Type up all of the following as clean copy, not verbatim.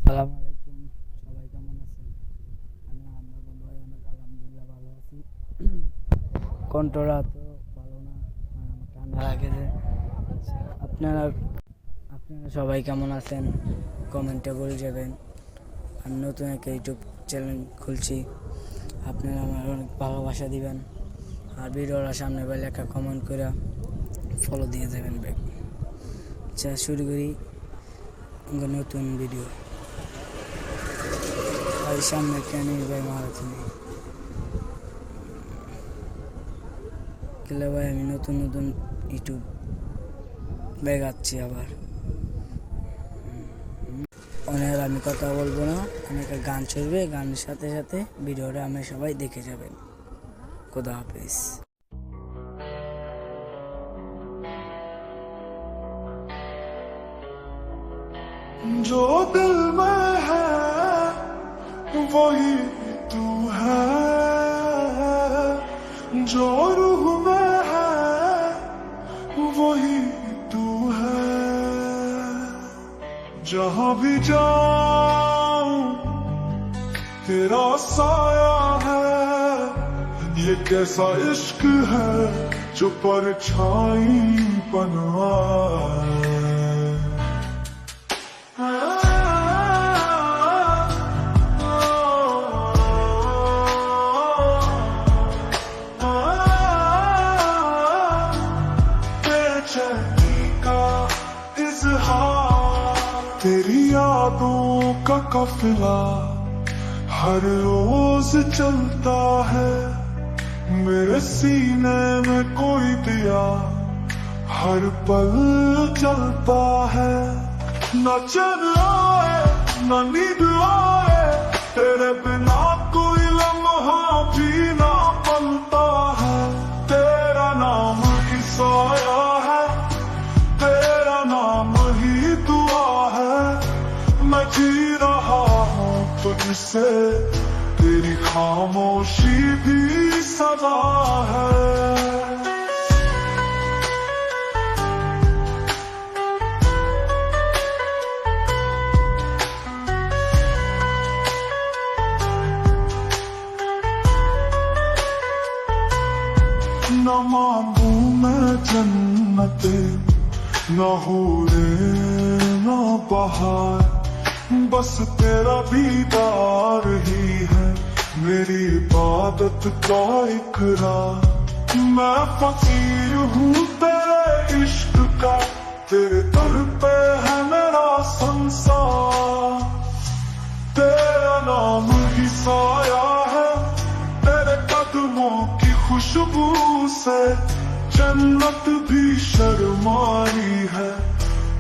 আসসালামু আলাইকুম, সবাই কেমন আছেন? আমি আপনার বন্ধু অনেক আলহামদুলিল্লাহ ভালো আছি। কণ্ঠটা তো ভালো না, আমার ঠান্ডা লাগে যে। আপনারা আপনারা সবাই কেমন আছেন কমেন্টে বলে যাবেন। আমি নতুন একটা ইউটিউব চ্যানেল খুলছি, আপনারা আমার অনেক ভালোবাসা দিবেন। আর ভিডিওটা সামনে পেলে একটা কমেন্ট করে ফলো দিয়ে যাবেন ব্যাক। আচ্ছা, শুরু করি নতুন ভিডিও। ভাই সামনে কেন ভাই মারাথনে খেলে ভাই, আমি নতুন নতুন ইউটিউব বেগাচ্ছি আবার। অনেক আমি কথা বলবো না, অনেকে গান চলবে, গানের সাথে সাথে ভিডিওটা আমি সবাই দেখে যাবেন। খোদা হাফেজ। जो दिल में है वही तू है, जो रूह में है वही तू है। जहां भी जाऊं तेरा साया है, ये कैसा इश्क है जो परछाई बनवाए। तेरी यादों का काफिला हर रोज चलता है, मेरे सीने में कोई दिया हर पल जलता है। न चैन आए न नींद आए, तेरे बिना कोई लम्हा भी ना पलता है। तेरा नाम ही साया है, तेरा नाम ही दुआ है। मैं जी रहा हूँ तुझसे, तेरी खामोशी भी सदा है। न मांगू मैं जन्नते, न हूरे न बहार, बस तेरा दीदार ही है मेरी इबादत का इकरार। मैं फकीर हूँ तेरे इश्क का, तेरे दर पे है मेरा संसार। तेरा नाम ही साया है, तेरे कदमों की खुशबू से जन्नत भी शर्माई है।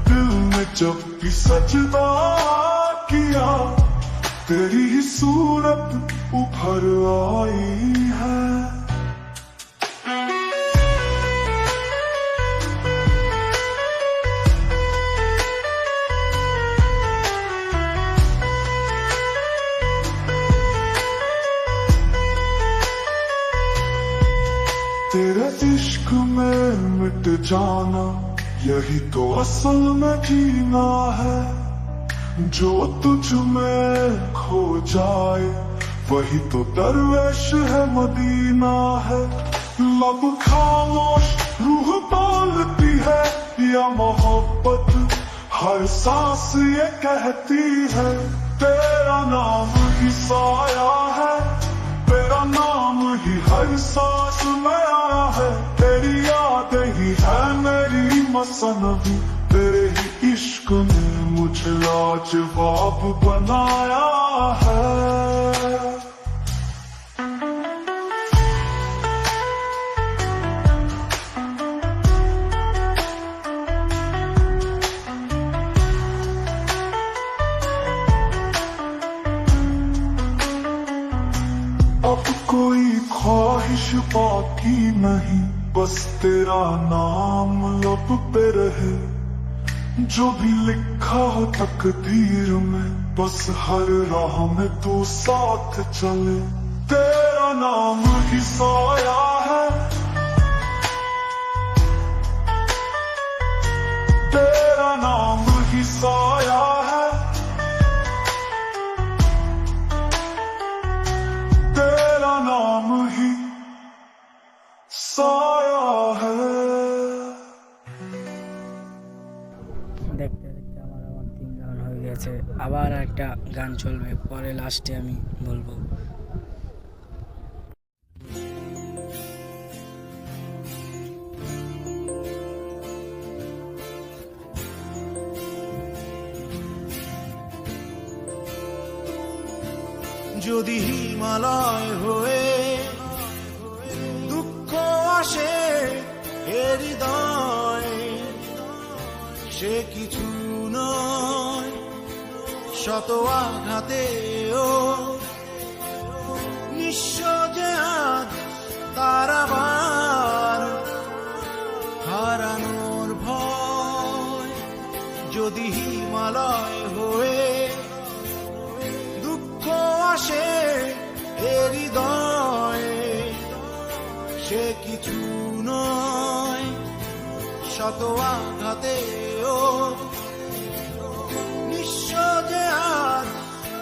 दिल में जब भी सजदा किया, तेरी ही सूरत उभर आई है। तेरे इश्क में मिट जाना, यही तो असल में जीना है। जो तुझ में खो जाए वही तो दरवेश है, मदीना है। लब खामोश रूह बोलती है, या मोहब्बत हर सांस ये कहती है। तेरा नाम ही साया है, तेरा नाम ही हर सांस में आया है। तेरी यादें ही है मेरी मसनवी, तेरे ही इश्क ने मुझे लाजवाब बनाया है। अब कोई ख्वाहिश बाकी नहीं, बस तेरा नाम लब पे रहे। जो भी लिखा हो तकदीर में, बस हर राह में तू साथ चले। तेरा नाम ही साया है, तेरा नाम ही साया है। গেছে, আবার একটা গান চলবে, পরে লাস্টে আমি বলবো। যদি হিমালয় হয়ে দুঃখ আসে এ হৃদয়, সে কিছু নয় শত আঘাতেও নিঃস্ব যে আজ তার আবার হারানোর ভয়। যদি হিমালয় হয়ে দুঃখ আসে এ হৃদয়ে, সে কিছু নয় শত আঘাতেও নিঃস্ব যে আজ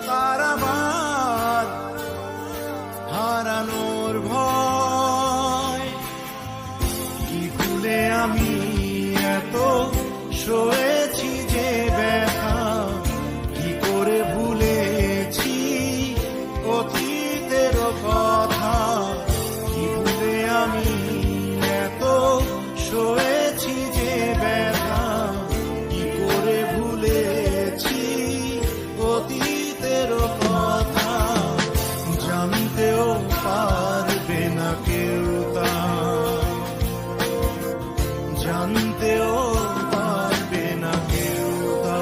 তার আবার হারানোর ভয়। কি ভুলে আমি এত সয়েছি যে ব্যথা, কি করে ভুলেছি অতীতের কথা। কি ভুলে আমি এত সয়েছি যে ব্যথা, কি করে ভুলেছি অতীতের কথা। জানতেও পারবে না কেউ তা, জানতেও পারবে না কেউ তা।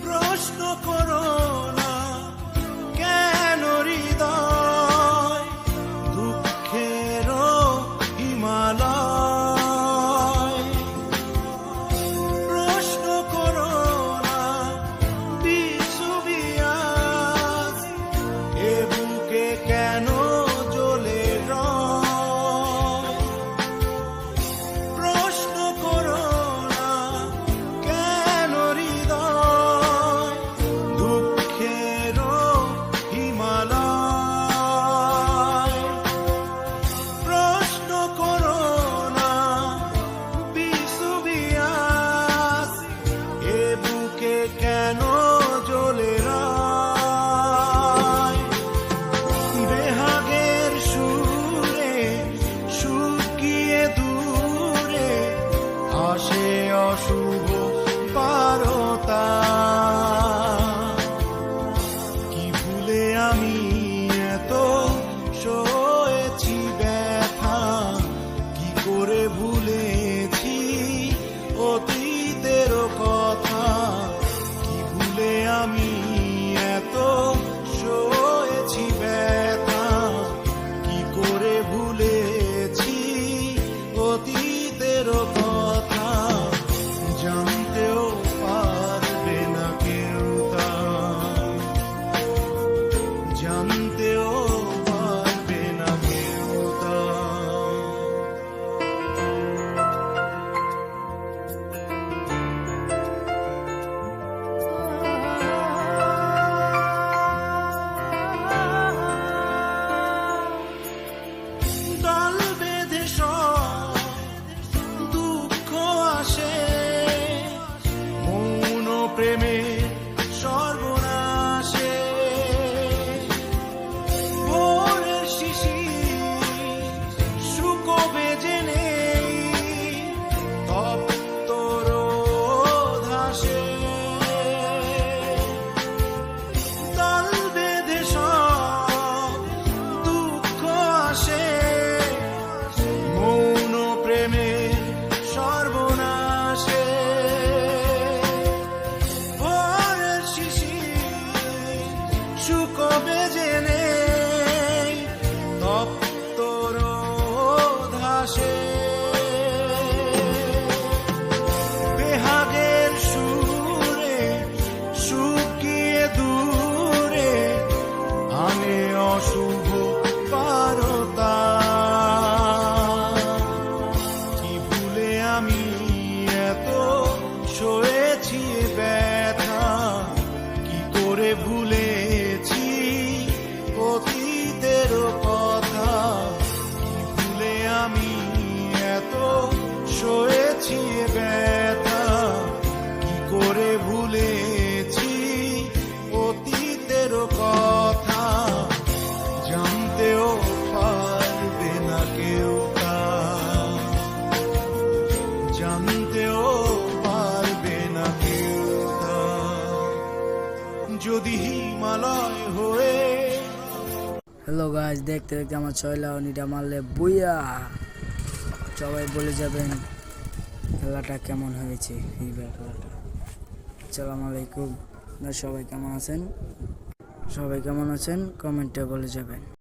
প্রশ্ন করো না কেন হৃদয় দুঃখেরও হিমালয়। প্রশ্ন করো না বিষুবিয়াস এ বুকে কেন জ্বলে রয়। প্রশ্ন করো না কেন হৃদয় দুঃখেরও হিমালয়। প্রশ্ন করো না বিষুবিয়াস এ বুকে কেন জ্বলে রয়। বেহাগের সুরে শুকিয়ে দূরে আসে অশুভ বারতা। কি ভুলে আমি এত সয়েছি ব্যথা, কি করে ভুলেছি অতীতের কথা। কি ভুলে আমি এত সয়েছি ব্যথা, কি করে ভুলেছি অতীতের কথা। জানতেও পারবে না কেউ তা, জানতেও পারবে না কেউ তা। দল বেঁধে সব দূর যদি হিমালয় হয়ে। হ্যালো গাইজ, দেখতে দেখতে আমার 6 লাউনিটা মারলে বুইয়া। সবাই বলে যাবেন খেলাটা কেমন হয়েছে, ফ্রি ফায়ার খেলাটা। আসসালামু আলাইকুম, সবাই কেমন আছেন? কমেন্টে বলে যাবেন।